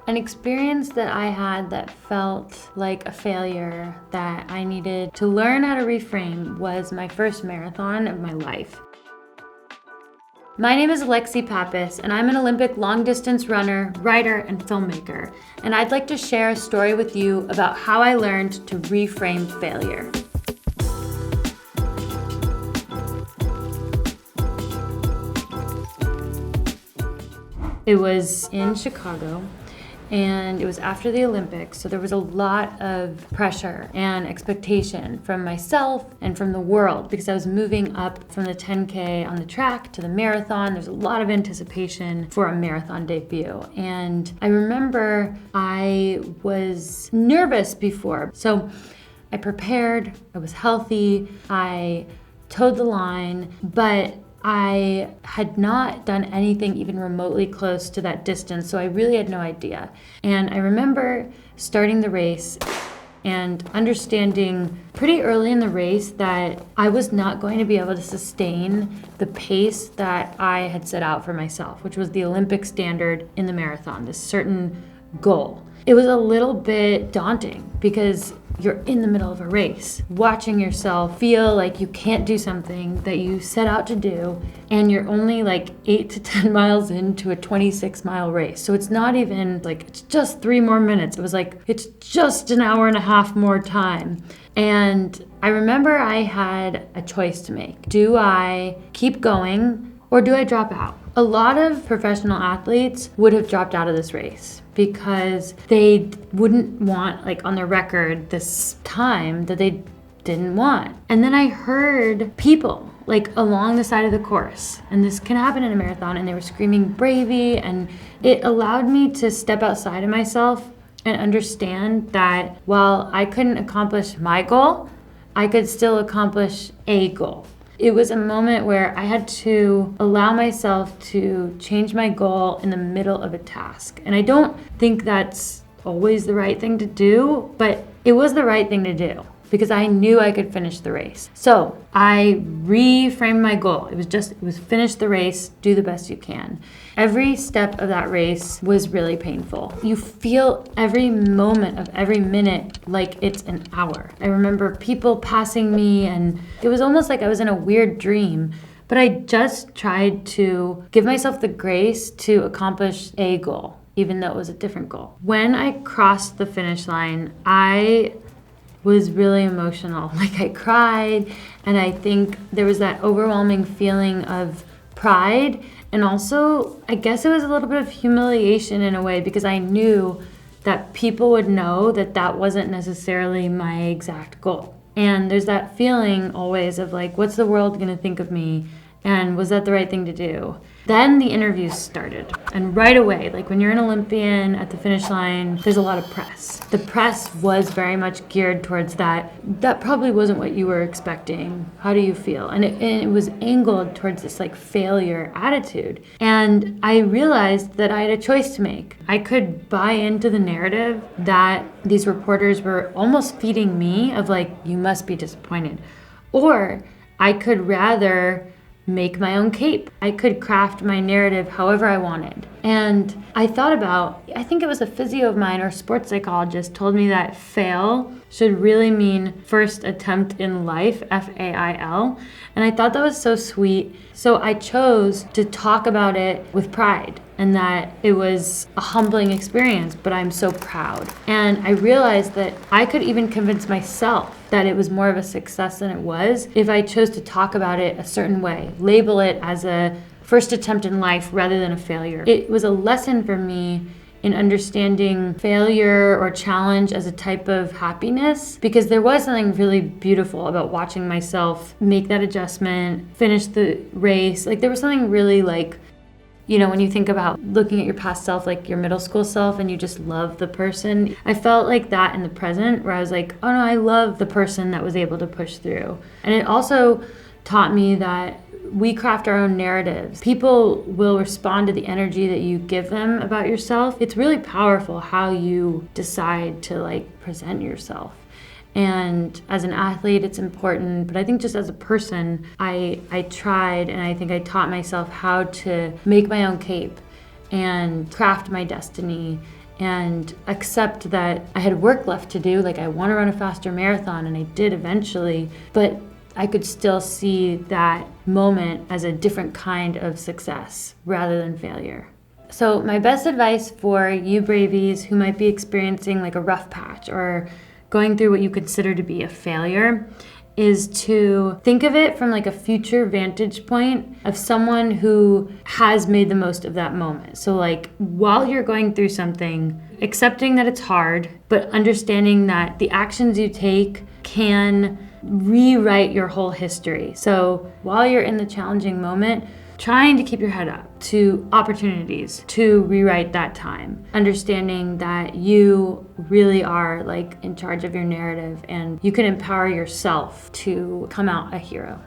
An experience that I had that felt like a failure that I needed to learn how to reframe was my first marathon of my life. My name is Alexi Pappas, and I'm an Olympic long-distance runner, writer, and filmmaker. And I'd like to share a story with you about how I learned to reframe failure. It was in Chicago, and it was after the Olympics, so there was a lot of pressure and expectation from myself and from the world because I was moving up from the 10K on the track to the marathon. There's a lot of anticipation for a marathon debut, and I remember I was nervous before, so I prepared, I was healthy, I towed the line, but I had not done anything even remotely close to that distance, so I really had no idea. And I remember starting the race and understanding pretty early in the race that I was not going to be able to sustain the pace that I had set out for myself, which was the Olympic standard in the marathon, this certain goal. It was a little bit daunting because you're in the middle of a race, watching yourself feel like you can't do something that you set out to do, and you're only like 8 to 10 miles into a 26-mile race. So it's not even like, it's just 3 more minutes. It was like, it's just an hour and a half more time. And I remember I had a choice to make. Do I keep going or do I drop out? A lot of professional athletes would have dropped out of this race because they wouldn't want, like, on their record this time that they didn't want. And then I heard people like along the side of the course, and this can happen in a marathon, and they were screaming bravey, and it allowed me to step outside of myself and understand that while I couldn't accomplish my goal, I could still accomplish a goal. It was a moment where I had to allow myself to change my goal in the middle of a task. And I don't think that's always the right thing to do, but it was the right thing to do because I knew I could finish the race. So I reframed my goal. It was finish the race, do the best you can. Every step of that race was really painful. You feel every moment of every minute like it's an hour. I remember people passing me, and it was almost like I was in a weird dream, but I just tried to give myself the grace to accomplish a goal, even though it was a different goal. When I crossed the finish line, I was really emotional. Like, I cried, and I think there was that overwhelming feeling of pride, and also I guess it was a little bit of humiliation in a way because I knew that people would know that that wasn't necessarily my exact goal. And there's that feeling always of like, what's the world gonna think of me? And was that the right thing to do? Then the interviews started. And right away, like when you're an Olympian at the finish line, there's a lot of press. The press was very much geared towards that. That probably wasn't what you were expecting. How do you feel? And it was angled towards this like failure attitude. And I realized that I had a choice to make. I could buy into the narrative that these reporters were almost feeding me of like, you must be disappointed. Or I could rather make my own cape. I could craft my narrative however I wanted. And I thought about, I think it was a physio of mine or a sports psychologist told me that fail should really mean first attempt in life, FAIL. And I thought that was so sweet. So I chose to talk about it with pride, and that it was a humbling experience, but I'm so proud. And I realized that I could even convince myself that it was more of a success than it was if I chose to talk about it a certain way, label it as a first attempt in life rather than a failure. It was a lesson for me in understanding failure or challenge as a type of happiness, because there was something really beautiful about watching myself make that adjustment, finish the race. Like, there was something really like, you know, when you think about looking at your past self, like your middle school self, and you just love the person. I felt like that in the present, where I was like, oh no, I love the person that was able to push through. And it also taught me that we craft our own narratives. People will respond to the energy that you give them about yourself. It's really powerful how you decide to like present yourself. And as an athlete, it's important, but I think just as a person, I tried, and I think I taught myself how to make my own cape and craft my destiny and accept that I had work left to do. Like, I want to run a faster marathon, and I did eventually, but I could still see that moment as a different kind of success rather than failure. So my best advice for you Bravies who might be experiencing like a rough patch or going through what you consider to be a failure is to think of it from like a future vantage point of someone who has made the most of that moment. So like while you're going through something, accepting that it's hard, but understanding that the actions you take can rewrite your whole history. So while you're in the challenging moment, trying to keep your head up to opportunities to rewrite that time, understanding that you really are like in charge of your narrative and you can empower yourself to come out a hero.